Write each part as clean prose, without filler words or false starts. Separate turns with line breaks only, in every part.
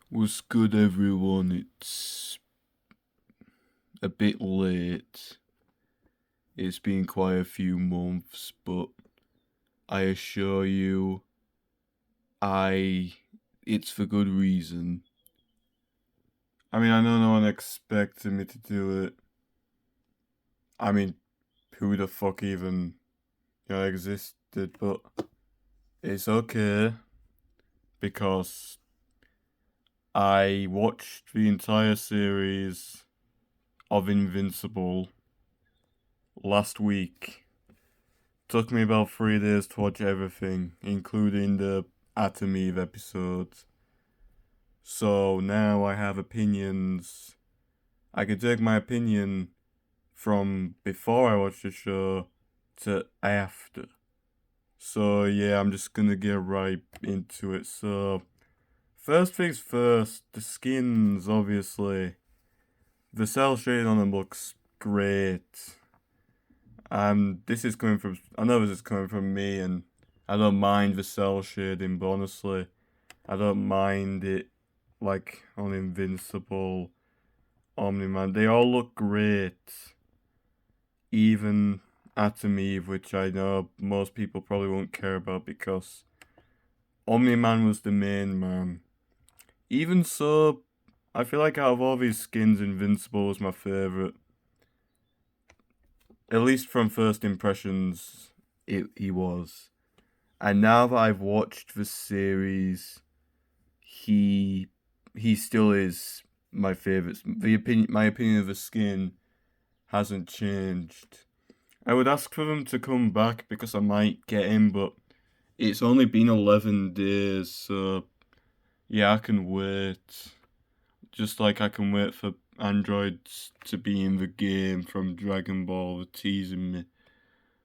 What's good, everyone? It's a bit late. It's been quite a few months, but I assure you, I. It's for good reason. I mean, I know no one expected me to do it. I mean, who the fuck even, existed? But it's okay because I watched the entire series of Invincible last week. Took me about 3 days to watch everything, including the Atom Eve episodes. So now I have opinions. I can take my opinion from before I watched the show to after. So yeah, I'm just gonna get right into it. So first things first, the skins obviously. The cell shading on them looks great. This is coming from. I know this is coming from me, and I don't mind the cell shading, but honestly, I don't mind it like on Invincible, Omni Man. They all look great. Even Atom Eve, which I know most people probably won't care about because Omni Man was the main man. Even so, I feel like out of all these skins, Invincible was my favourite. At least from first impressions, he was. And now that I've watched the series, he he still is my favorite. My opinion of the skin hasn't changed. I would ask for them to come back because I might get him, but it's only been 11 days, so yeah, I can wait. Just like I can wait for androids to be in the game from Dragon Ball teasing me.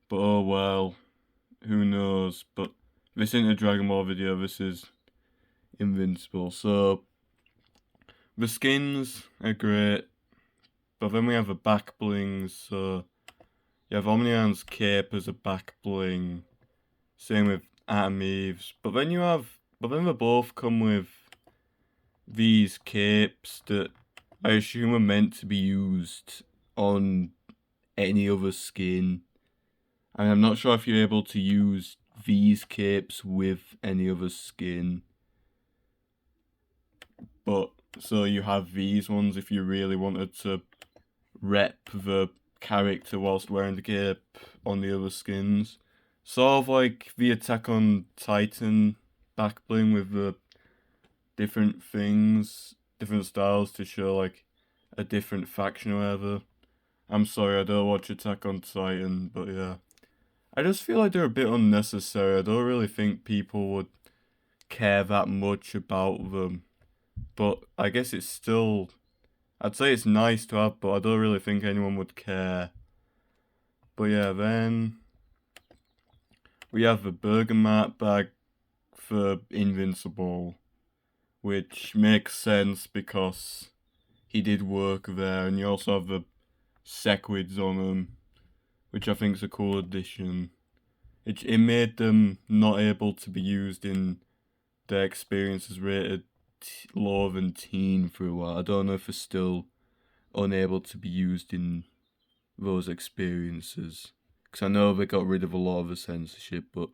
But oh well, who knows? But this isn't a Dragon Ball video, this is Invincible. So the skins are great, but then we have the back blings. So you have Omnian's cape as a back bling. Same with Atom Eve's. But then they both come with these capes that I assume are meant to be used on any other skin. And I'm not sure if you're able to use these capes with any other skin. But so you have these ones if you really wanted to rep the character whilst wearing the cape on the other skins. Sort of like the Attack on Titan back bling with the different things, different styles to show like a different faction or whatever. I'm sorry, I don't watch Attack on Titan, but yeah. I just feel like they're a bit unnecessary. I don't really think people would care that much about them. But I guess it's still. I'd say it's nice to have, but I don't really think anyone would care. But yeah, then we have the Bergamat bag for Invincible, which makes sense because he did work there, and you also have the sequids on them, which I think is a cool addition. It made them not able to be used in their experiences rated lower than teen for a while. I don't know if it's still unable to be used in those experiences. Because I know they got rid of a lot of the censorship, but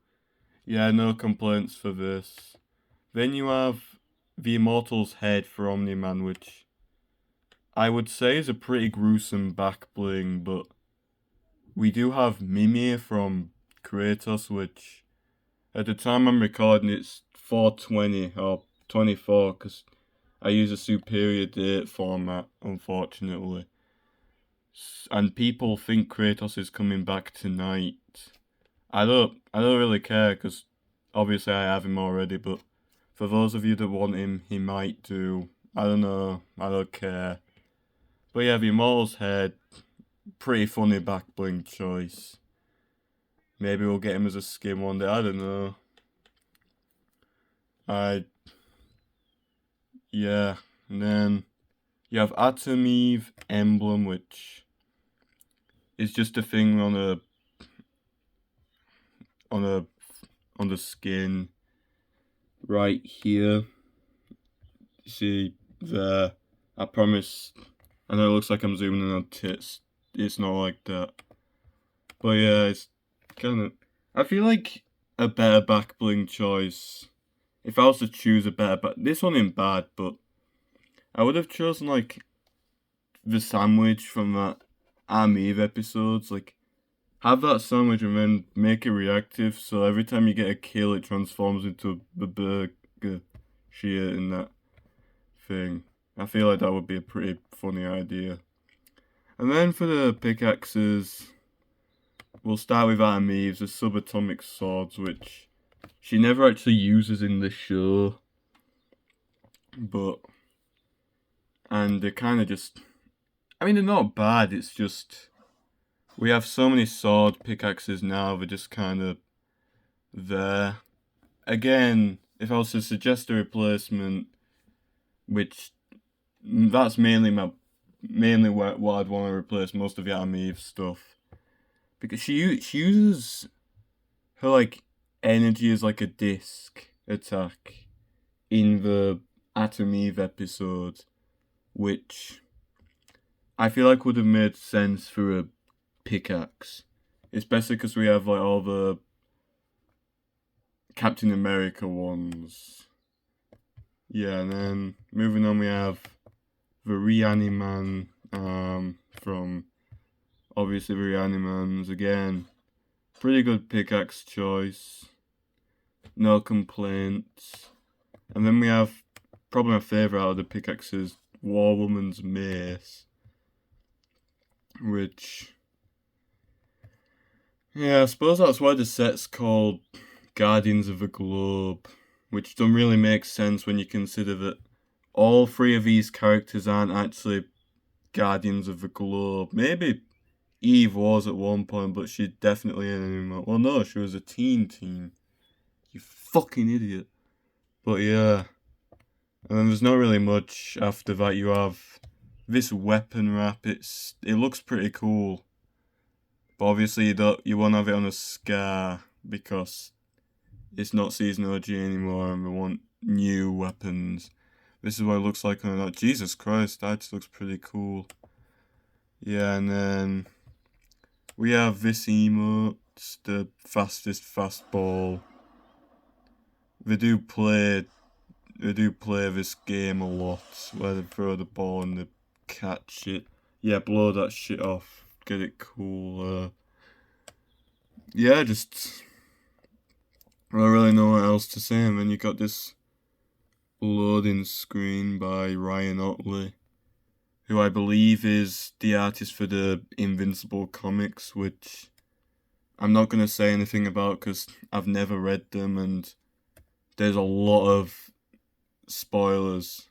yeah, no complaints for this. Then you have the Immortal's head for Omni Man, which I would say is a pretty gruesome back bling, but we do have Mimir from Kratos, which at the time I'm recording it's 420 or 24 because I use a superior date format, unfortunately. And people think Kratos is coming back tonight. I don't really care because obviously I have him already, but for those of you that want him, he might do. I don't know. I don't care. But yeah, the Immortal's head, pretty funny back bling choice. Maybe we'll get him as a skin one day. I don't know. I yeah, and then you have Atom Eve emblem, which is just a thing on a on the skin right here. See, there. I promise. I know it looks like I'm zooming in on tits. It's not like that. But yeah, it's kind of. I feel like a better back bling choice. If I was to choose a better back, this one ain't bad, but I would have chosen like the sandwich from that I'm Eve episodes. Like, have that sandwich and then make it reactive, so every time you get a kill, it transforms into the burger shit in that thing. I feel like that would be a pretty funny idea. And then for the pickaxes, we'll start with Adam Eve's, the subatomic swords, which she never actually uses in the show. But, and they're kind of just, I mean, they're not bad, it's just, we have so many sword pickaxes now, they're just kind of there. Again, if I was to suggest a replacement, which that's mainly what I'd want to replace most of the Adam Eve stuff, because she uses her like energy as like a disc attack in the Atom Eve episode, which I feel like would have made sense for a pickaxe, especially because we have like all the Captain America ones. Yeah, and then moving on, we have the Reaniman from obviously Reanimans again. Pretty good pickaxe choice. No complaints. And then we have probably my favourite out of the pickaxes, War Woman's Mace. Which, yeah, I suppose that's why the set's called Guardians of the Globe. Which doesn't really make sense when you consider that all three of these characters aren't actually Guardians of the Globe. Maybe Eve was at one point, but she definitely ain't anymore. Well, no, she was a teen. You fucking idiot. But yeah. And then there's not really much after that. You have this weapon wrap. It looks pretty cool. But obviously you won't have it on a scar because it's not Season OG anymore and we want new weapons. This is what it looks like on that. Jesus Christ, that just looks pretty cool. Yeah, and then we have this emote, the fastest fastball. They do play this game a lot, where they throw the ball and they catch it. Yeah, blow that shit off. Get it cool. Yeah, just I don't really know what else to say. And then you got this loading screen by Ryan Otley, who I believe is the artist for the Invincible comics, which I'm not going to say anything about because I've never read them and there's a lot of spoilers.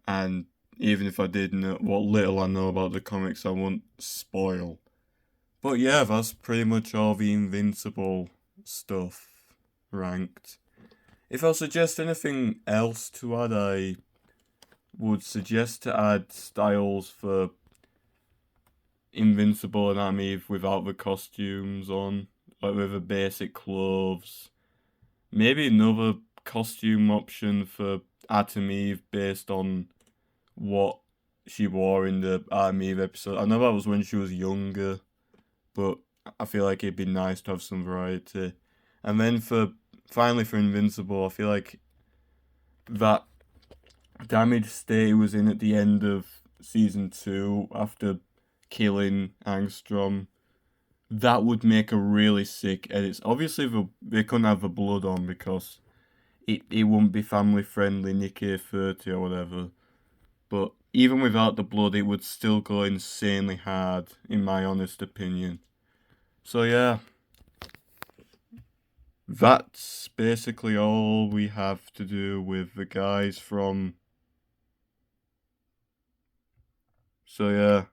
And even if I did know what little I know about the comics, I won't spoil. But yeah, that's pretty much all the Invincible stuff ranked. If I suggest anything else to add, I would suggest to add styles for Invincible and Adam Eve without the costumes on, like with the basic clothes. Maybe another costume option for Atom Eve based on what she wore in the Adam Eve episode. I know that was when she was younger, but I feel like it'd be nice to have some variety. And then finally for Invincible, I feel like that damage state he was in at the end of season 2 after killing Angstrom, that would make a really sick edit. Obviously they couldn't have the blood on because it wouldn't be family friendly, Nikkei 30 or whatever. But even without the blood, it would still go insanely hard, in my honest opinion. So yeah, that's basically all we have to do with the guys from... So yeah,